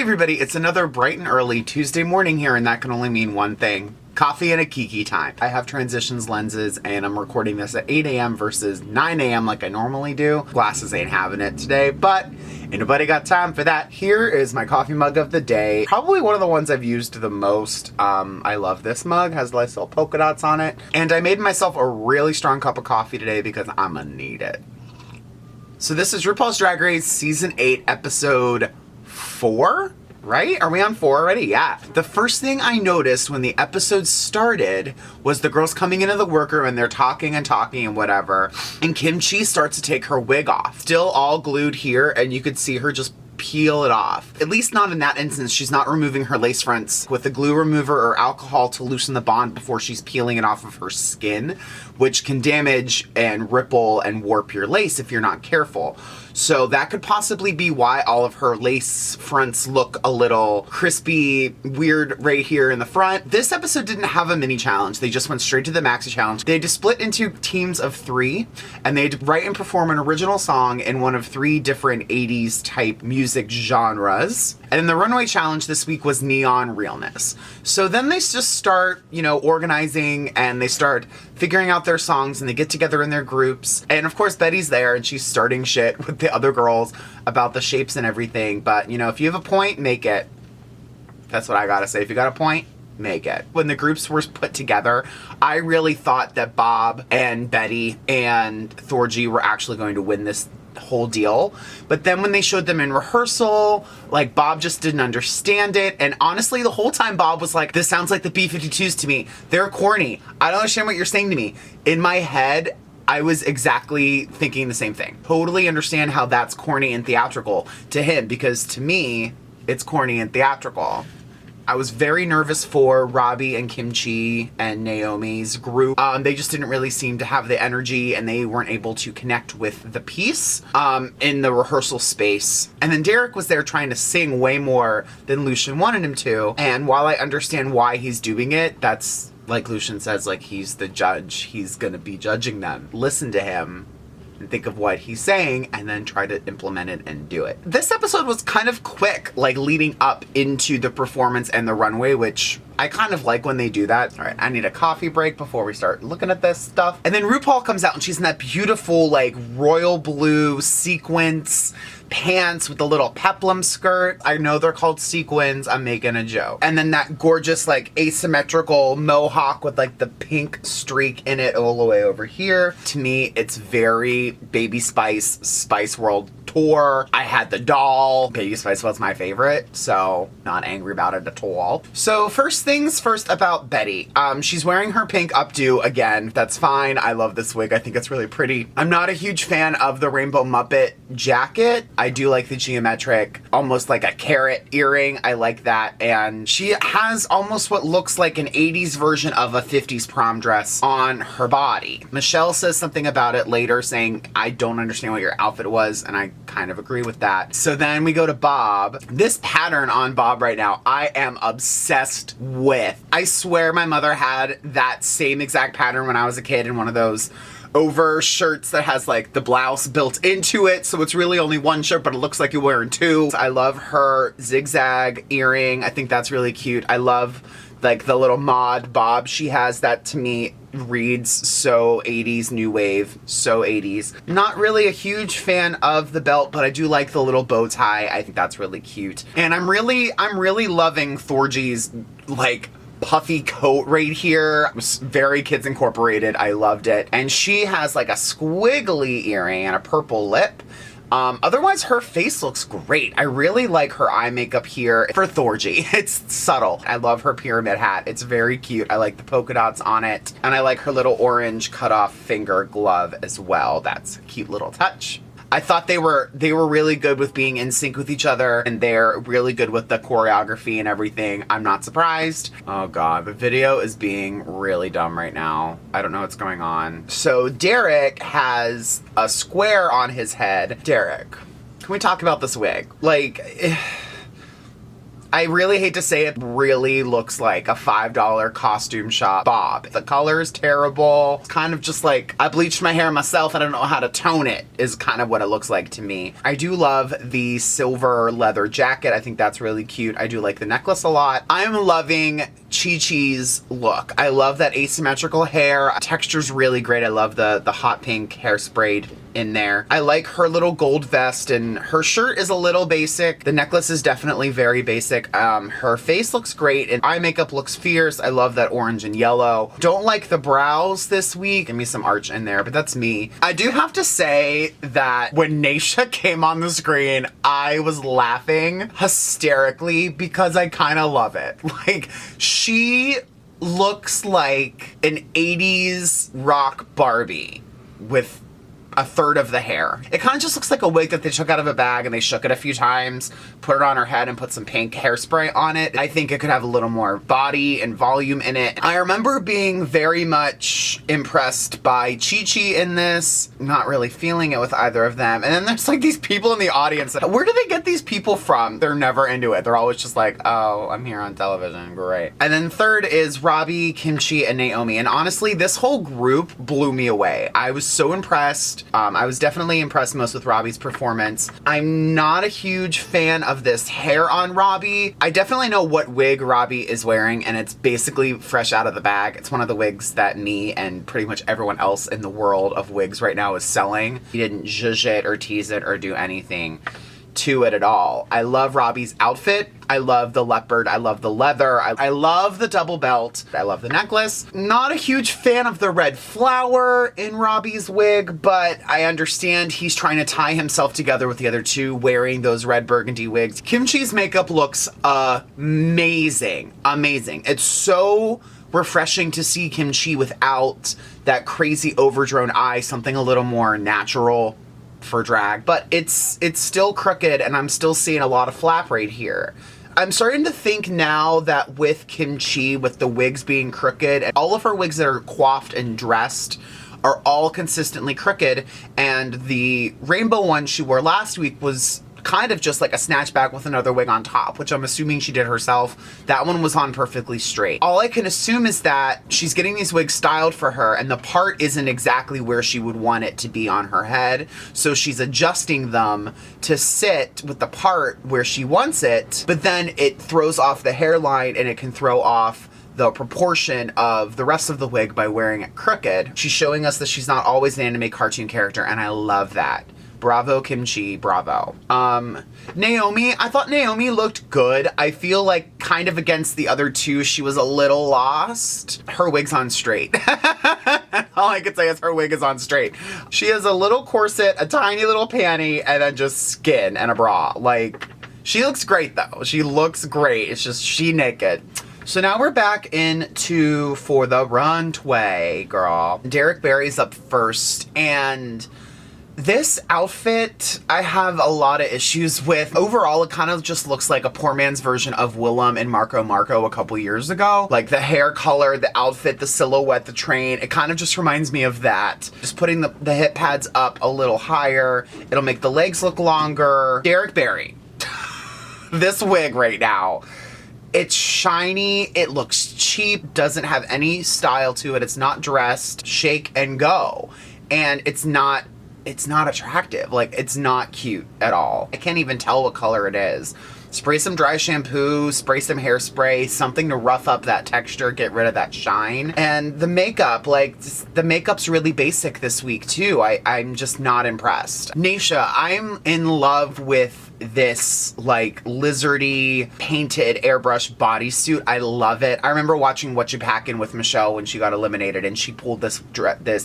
Hey everybody, it's another bright and early Tuesday morning here, and that can only mean one thing. Coffee and a Kiki time. I have transitions lenses and I'm recording this at 8 a.m. versus 9 a.m. like I normally do. Glasses ain't having it today, but ain't nobody got time for that. Here is my coffee mug of the day. Probably one of the ones I've used the most. I love this mug, has nice little polka dots on it. And I made myself a really strong cup of coffee today because I'm gonna need it. So this is RuPaul's Drag Race Season 8, Episode 4? Right? Are we on 4 already? Yeah. The first thing I noticed when the episode started was the girls coming into the workroom and they're talking and whatever. And Kimchi starts to take her wig off. Still all glued here, and you could see her just peel it off. At least not in that instance. She's not removing her lace fronts with a glue remover or alcohol to loosen the bond before she's peeling it off of her skin, which can damage and ripple and warp your lace if you're not careful. So that could possibly be why all of her lace fronts look a little crispy, weird right here in the front. This episode didn't have a mini challenge. They just went straight to the maxi challenge. They had to split into teams of 3, and they had to write and perform an original song in one of 3 different 80s type music genres. And then the runway challenge this week was neon realness. So then they just start, organizing, and they start figuring out their songs, and they get together in their groups. And of course, Betty's there, and she's starting shit with the other girls about the shapes and everything. But, if you have a point, make it. That's what I gotta say. If you got a point, make it. When the groups were put together, I really thought that Bob and Betty and Thorgy were actually going to win this whole deal. But then when they showed them in rehearsal, Bob just didn't understand it. And honestly, the whole time Bob was like, this sounds like the B-52s to me. They're corny. I don't understand what you're saying to me. In my head, I was exactly thinking the same thing. Totally understand how that's corny and theatrical to him, because to me, it's corny and theatrical. I was very nervous for Robbie and Kimchi and Naomi's group. They just didn't really seem to have the energy, and they weren't able to connect with the piece in the rehearsal space. And then Derek was there trying to sing way more than Lucian wanted him to. And while I understand why he's doing it, that's like Lucian says, he's the judge. He's gonna be judging them. Listen to him and think of what he's saying, and then try to implement it and do it. This episode was kind of quick, leading up into the performance and the runway, which I kind of like when they do that. All right, I need a coffee break before we start looking at this stuff. And then RuPaul comes out, and she's in that beautiful, royal blue sequins pants with the little peplum skirt. I know they're called sequins. I'm making a joke. And then that gorgeous, asymmetrical mohawk with, the pink streak in it all the way over here. To me, it's very Baby Spice, Spice World Tour. I had the doll. Baby Spice was my favorite, so not angry about it at all. So first things first about Betty. She's wearing her pink updo again. That's fine. I love this wig. I think it's really pretty. I'm not a huge fan of the Rainbow Muppet jacket. I do like the geometric, almost like a carrot earring. I like that. And she has almost what looks like an 80s version of a 50s prom dress on her body. Michelle says something about it later, saying, I don't understand what your outfit was, and I kind of agree with that. So then we go to Bob. This pattern on Bob right now, I am obsessed with. I swear my mother had that same exact pattern when I was a kid in one of those over shirts that has the blouse built into it, so it's really only one shirt, but it looks like you're wearing 2. I love her zigzag earring. I think that's really cute. I love the little mod bob she has. That to me reads so 80s new wave, so 80s. Not really a huge fan of the belt, but I do like the little bow tie. I think that's really cute. And I'm really loving Thorgy's puffy coat right here. It was very Kids Incorporated. I loved it. And she has a squiggly earring and a purple lip. Otherwise, her face looks great. I really like her eye makeup here for Thorgy. It's subtle. I love her pyramid hat. It's very cute. I like the polka dots on it. And I like her little orange cut-off finger glove as well. That's a cute little touch. I thought they were really good with being in sync with each other, and they're really good with the choreography and everything. I'm not surprised. Oh god, the video is being really dumb right now. I don't know what's going on. So Derek has a square on his head. Derek, can we talk about this wig? I really hate to say it, really looks like a $5 costume shop bob. The color is terrible. It's kind of just like, I bleached my hair myself, I don't know how to tone it, is kind of what it looks like to me. I do love the silver leather jacket. I think that's really cute. I do like the necklace a lot. I'm loving Chi-Chi's look. I love that asymmetrical hair. Texture's really great. I love the hot pink hairspray in there. I like her little gold vest, and her shirt is a little basic. The necklace is definitely very basic. Her face looks great, and eye makeup looks fierce. I love that orange and yellow. Don't like the brows this week. Give me some arch in there, but that's me. I do have to say that when Naysha came on the screen, I was laughing hysterically because I kind of love it. Like, she looks like an 80s rock Barbie with a third of the hair. It kind of just looks like a wig that they took out of a bag and they shook it a few times, put it on her head and put some pink hairspray on it. I think it could have a little more body and volume in it. I remember being very much impressed by Chi-Chi in this, not really feeling it with either of them. And then there's like these people in the audience. Where do they get these people from? They're never into it. They're always just like, oh, I'm here on television, great. And then third is Robbie, Kimchi, and Naomi. And honestly, this whole group blew me away. I was so impressed. I was definitely impressed most with Robbie's performance. I'm not a huge fan of this hair on Robbie. I definitely know what wig Robbie is wearing, and it's basically fresh out of the bag. It's one of the wigs that me and pretty much everyone else in the world of wigs right now is selling. He didn't zhuzh it or tease it or do anything to it at all. I love Robbie's outfit. I love the leopard. I love the leather. I love the double belt. I love the necklace. Not a huge fan of the red flower in Robbie's wig, but I understand he's trying to tie himself together with the other two wearing those red burgundy wigs. Kimchi's makeup looks amazing. Amazing. It's so refreshing to see Kimchi without that crazy overdrawn eye, something a little more natural for drag, but it's still crooked, and I'm still seeing a lot of flap right here. I'm starting to think now that with Kimchi, with the wigs being crooked, and all of her wigs that are coiffed and dressed are all consistently crooked, and the rainbow one she wore last week was kind of just like a snatchback with another wig on top, which I'm assuming she did herself. That one was on perfectly straight. All I can assume is that she's getting these wigs styled for her, and the part isn't exactly where she would want it to be on her head, so she's adjusting them to sit with the part where she wants it, but then it throws off the hairline, and it can throw off the proportion of the rest of the wig by wearing it crooked. She's showing us that she's not always an anime cartoon character, and I love that. Bravo, Kimchi, bravo. Naomi, I thought Naomi looked good. I feel like kind of against the other two, she was a little lost. Her wig's on straight. All I could say is her wig is on straight. She has a little corset, a tiny little panty, and then just skin and a bra. Like, she looks great though. She looks great. It's just she naked. So now we're back into For the Runway, girl. Derek Barry's up first, and this outfit, I have a lot of issues with. Overall, it kind of just looks like a poor man's version of Willem and Marco Marco a couple years ago. Like the hair color, the outfit, the silhouette, the train, it kind of just reminds me of that. Just putting the hip pads up a little higher, it'll make the legs look longer. Derek Barry, this wig right now, it's shiny, it looks cheap, doesn't have any style to it, it's not dressed, shake and go. And it's not attractive. Like, it's not cute at all. I can't even tell what color it is. Spray some dry shampoo, spray some hairspray, something to rough up that texture, get rid of that shine. And the makeup, like, the makeup's really basic this week too. I'm just not impressed. Naysha, I'm in love with this like lizardy painted airbrush bodysuit. I love it. I remember watching What You Packin' with Michelle when she got eliminated, and she pulled this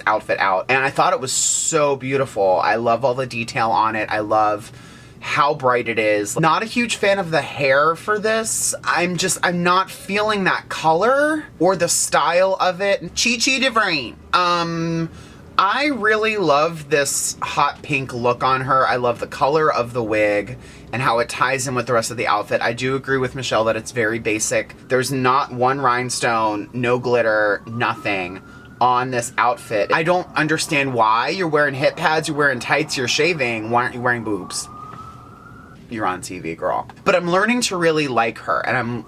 outfit out, and I thought it was so beautiful. I love all the detail on it. I love how bright it is. Not a huge fan of the hair for this. I'm not feeling that color or the style of it. Chi-Chi DeVrain. I really love this hot pink look on her. I love the color of the wig and how it ties in with the rest of the outfit. I do agree with Michelle that it's very basic. There's not one rhinestone, no glitter, nothing on this outfit. I don't understand why. You're wearing hip pads, you're wearing tights, you're shaving. Why aren't you wearing boobs? you're on TV, girl. But I'm learning to really like her, and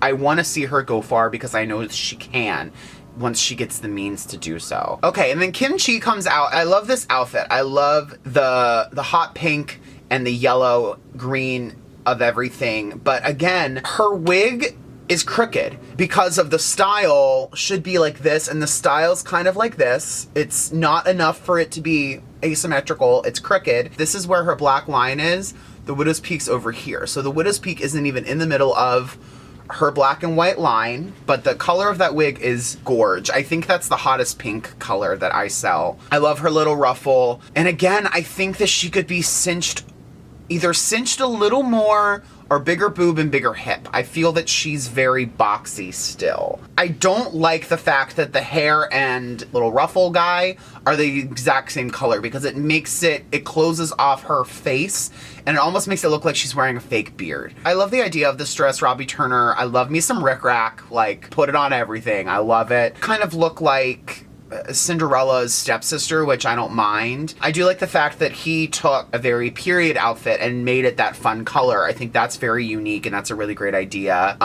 I want to see her go far because I know she can once she gets the means to do so. Okay, and then Kim Chi comes out. I love this outfit. I love the hot pink and the yellow green of everything. But again, her wig is crooked because of the style should be like this, and the style's kind of like this. It's not enough for it to be asymmetrical. It's crooked. This is where her black line is. The widow's peak's over here. So the widow's peak isn't even in the middle of her black and white line, but the color of that wig is gorge. I think that's the hottest pink color that I sell. I love her little ruffle. And again, I think that she could be either cinched a little more or bigger boob and bigger hip. I feel that she's very boxy still. I don't like the fact that the hair and little ruffle guy are the exact same color because it closes off her face and it almost makes it look like she's wearing a fake beard. I love the idea of this dress, Robbie Turner. I love me some rickrack, like put it on everything. I love it. Kind of look like Cinderella's stepsister, which I don't mind. I do like the fact that he took a very period outfit and made it that fun color. I think that's very unique and that's a really great idea.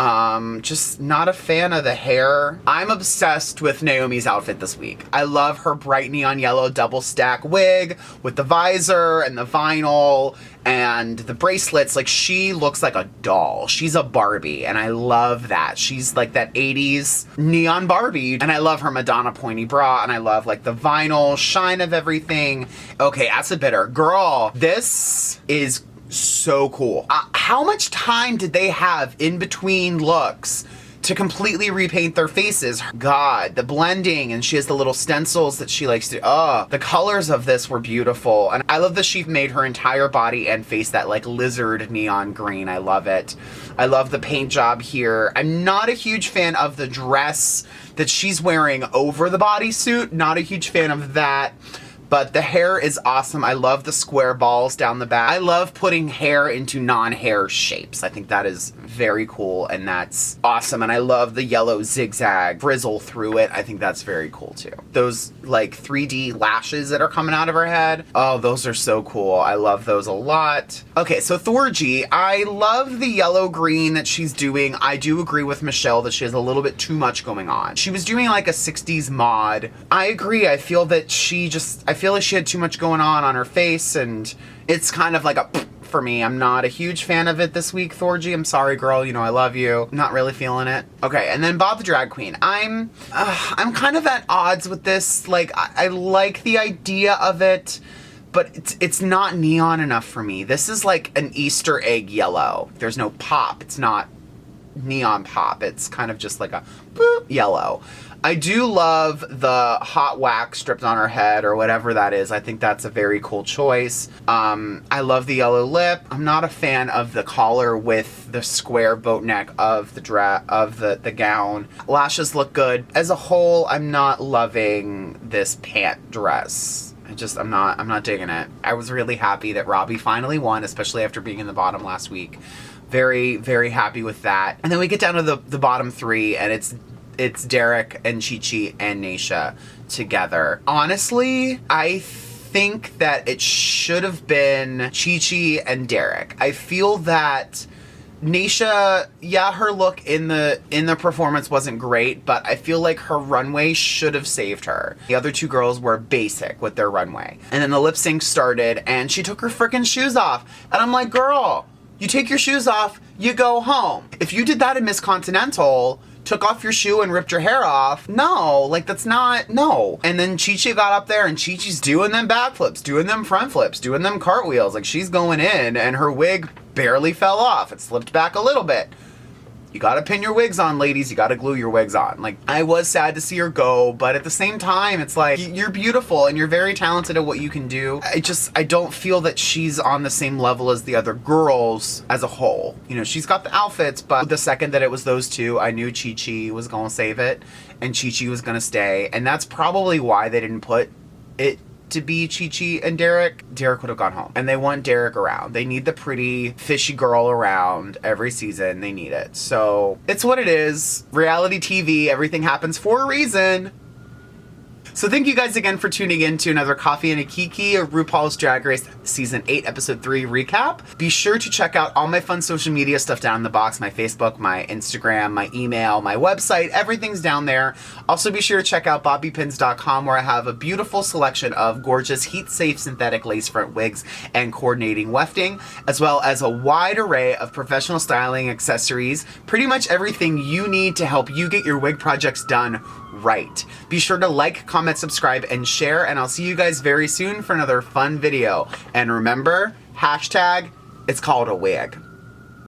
Just not a fan of the hair. I'm obsessed with Naomi's outfit this week. I love her bright neon yellow double stack wig with the visor and the vinyl and the bracelets. Like, she looks like a doll. She's a Barbie, and I love that. She's like that 80s neon Barbie, and I love her Madonna pointy bra, and I love like the vinyl shine of everything. Okay, acid bitter. Girl, this is so cool. How much time did they have in between looks to completely repaint their faces? God, the blending, and she has the little stencils that she likes to, the colors of this were beautiful. And I love that she made her entire body and face that like lizard neon green. I love it. I love the paint job here. I'm not a huge fan of the dress that she's wearing over the bodysuit. Not a huge fan of that. But the hair is awesome. I love the square balls down the back. I love putting hair into non-hair shapes. I think that is very cool and that's awesome. And I love the yellow zigzag frizzle through it. I think that's very cool too. Those like 3D lashes that are coming out of her head. Oh, those are so cool. I love those a lot. Okay, so Thorgy, I love the yellow green that she's doing. I do agree with Michelle that she has a little bit too much going on. She was doing like a 60s mod. I agree. I feel that I feel like she had too much going on her face, and it's kind of like a for me. I'm not a huge fan of it this week, Thorgy. I'm sorry, girl. You know I love you. Not really feeling it. Okay, and then Bob the Drag Queen. I'm kind of at odds with this. Like, I like the idea of it, but it's not neon enough for me. This is like an Easter egg yellow. There's no pop. It's not neon pop. It's kind of just like a boop yellow. I do love the hot wax stripped on her head or whatever that is. I think that's a very cool choice. I love the yellow lip. I'm not a fan of the collar with the square boat neck of the gown. Lashes look good. As a whole, I'm not loving this pant dress. I'm not digging it. I was really happy that Robbie finally won, especially after being in the bottom last week. Very, very happy with that. And then we get down to the bottom three, and it's Derek and Chi-Chi and Naysha together. Honestly, I think that it should have been Chi-Chi and Derek. I feel that Naysha, yeah, her look in the performance wasn't great, but I feel like her runway should have saved her. The other two girls were basic with their runway. And then the lip sync started and she took her freaking shoes off. And I'm like, girl, you take your shoes off, you go home. If you did that in Miss Continental, took off your shoe and ripped your hair off, no, like that's not, no. And then Chi-Chi got up there and Chi-Chi's doing them backflips, doing them front flips, doing them cartwheels, like she's going in and her wig barely fell off. It slipped back a little bit. You gotta pin your wigs on, ladies. You gotta glue your wigs on. Like, I was sad to see her go, but at the same time, it's like, you're beautiful and you're very talented at what you can do. I don't feel that she's on the same level as the other girls as a whole. You know, she's got the outfits, but the second that it was those two, I knew Chi-Chi was gonna save it and Chi-Chi was gonna stay. And that's probably why they didn't put it to be Chi-Chi and Derek. Derek would have gone home. And they want Derek around. They need the pretty, fishy girl around every season. They need it. So, it's what it is. Reality TV, everything happens for a reason. So thank you guys again for tuning in to another Coffee and a Kiki, a RuPaul's Drag Race Season 8, Episode 3 recap. Be sure to check out all my fun social media stuff down in the box, my Facebook, my Instagram, my email, my website, everything's down there. Also be sure to check out bobbypins.com where I have a beautiful selection of gorgeous heat-safe synthetic lace front wigs and coordinating wefting, as well as a wide array of professional styling accessories, pretty much everything you need to help you get your wig projects done right. Be sure to like, comment, subscribe, and share, and I'll see you guys very soon for another fun video. And remember, hashtag, it's called a wig.